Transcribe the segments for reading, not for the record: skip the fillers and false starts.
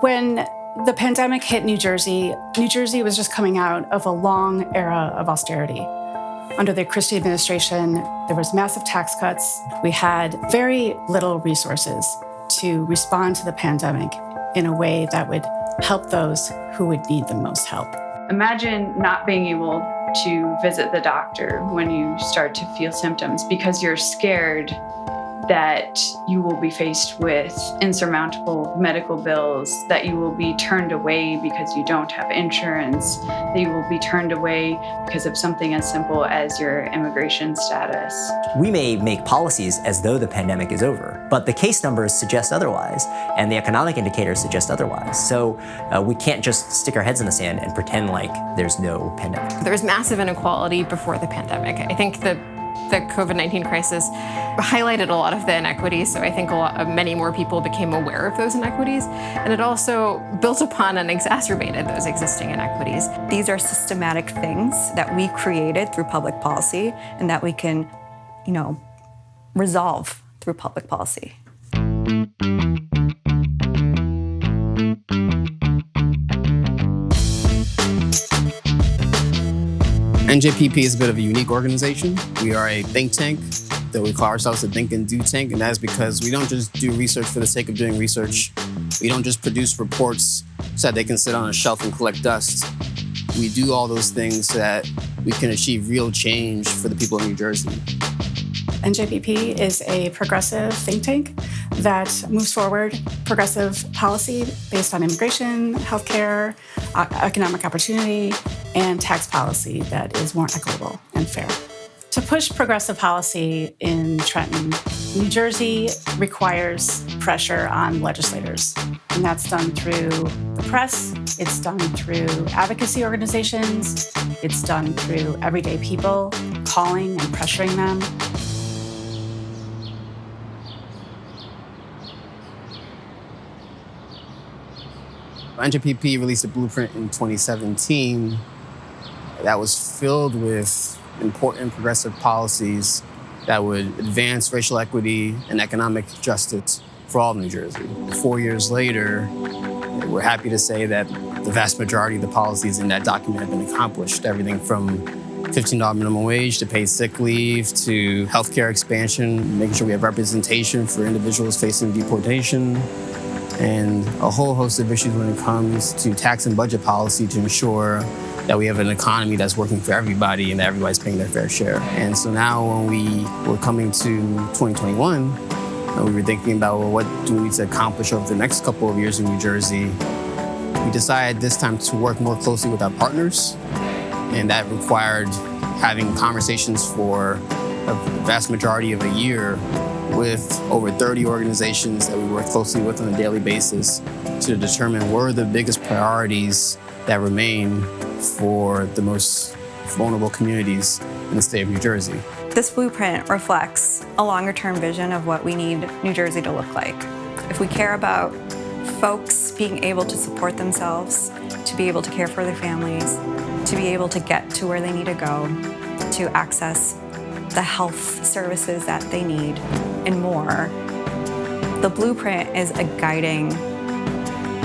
When the pandemic hit New Jersey was just coming out of a long era of austerity. Under the Christie administration, there was massive tax cuts. We had very little resources to respond to the pandemic in a way that would help those who would need the most help. Imagine not being able to visit the doctor when you start to feel symptoms because you're scared that you will be faced with insurmountable medical bills, that you will be turned away because you don't have insurance, that you will be turned away because of something as simple as your immigration status. We may make policies as though the pandemic is over, but the case numbers suggest otherwise, and the economic indicators suggest otherwise. So we can't just stick our heads in the sand and pretend like there's no pandemic. There was massive inequality before the pandemic. I think the COVID-19 crisis highlighted a lot of the inequities, so I think many more people became aware of those inequities, and it also built upon and exacerbated those existing inequities. These are systematic things that we created through public policy and that we can, resolve through public policy. NJVP is a bit of a unique organization. We are a think tank that we call ourselves a think and do tank, and that's because we don't just do research for the sake of doing research. We don't just produce reports so that they can sit on a shelf and collect dust. We do all those things so that we can achieve real change for the people of New Jersey. NJVP is a progressive think tank that moves forward progressive policy based on immigration, healthcare, economic opportunity, and tax policy that is more equitable and fair. To push progressive policy in Trenton, New Jersey requires pressure on legislators. And that's done through the press, it's done through advocacy organizations, it's done through everyday people calling and pressuring them. NJVP released a blueprint in 2017 that was filled with important progressive policies that would advance racial equity and economic justice for all of New Jersey. 4 years later, we're happy to say that the vast majority of the policies in that document have been accomplished. Everything from $15 minimum wage to paid sick leave to healthcare expansion, making sure we have representation for individuals facing deportation, and a whole host of issues when it comes to tax and budget policy to ensure that we have an economy that's working for everybody and that everybody's paying their fair share. And so now when we were coming to 2021, we were thinking about, well, what do we need to accomplish over the next couple of years in New Jersey? We decided this time to work more closely with our partners, and that required having conversations for a vast majority of a year with over 30 organizations that we work closely with on a daily basis to determine what are the biggest priorities that remain for the most vulnerable communities in the state of New Jersey. This blueprint reflects a longer-term vision of what we need New Jersey to look like. If we care about folks being able to support themselves, to be able to care for their families, to be able to get to where they need to go, to access the health services that they need, and more. The blueprint is a guiding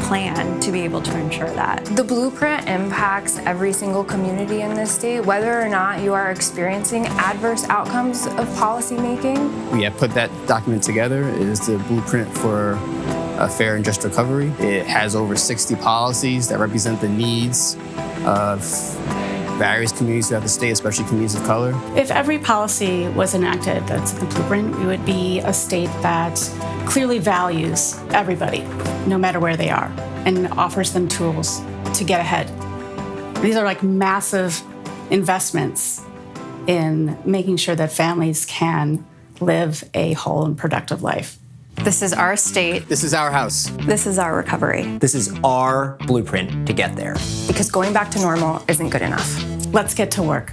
plan to be able to ensure that. The blueprint impacts every single community in this state, whether or not you are experiencing adverse outcomes of policymaking. We have put that document together. It is the blueprint for a fair and just recovery. It has over 60 policies that represent the needs of various communities throughout the state, especially communities of color. If every policy was enacted that's in the blueprint, we would be a state that clearly values everybody, no matter where they are, and offers them tools to get ahead. These are like massive investments in making sure that families can live a whole and productive life. This is our state. This is our house. This is our recovery. This is our blueprint to get there. Because going back to normal isn't good enough. Let's get to work.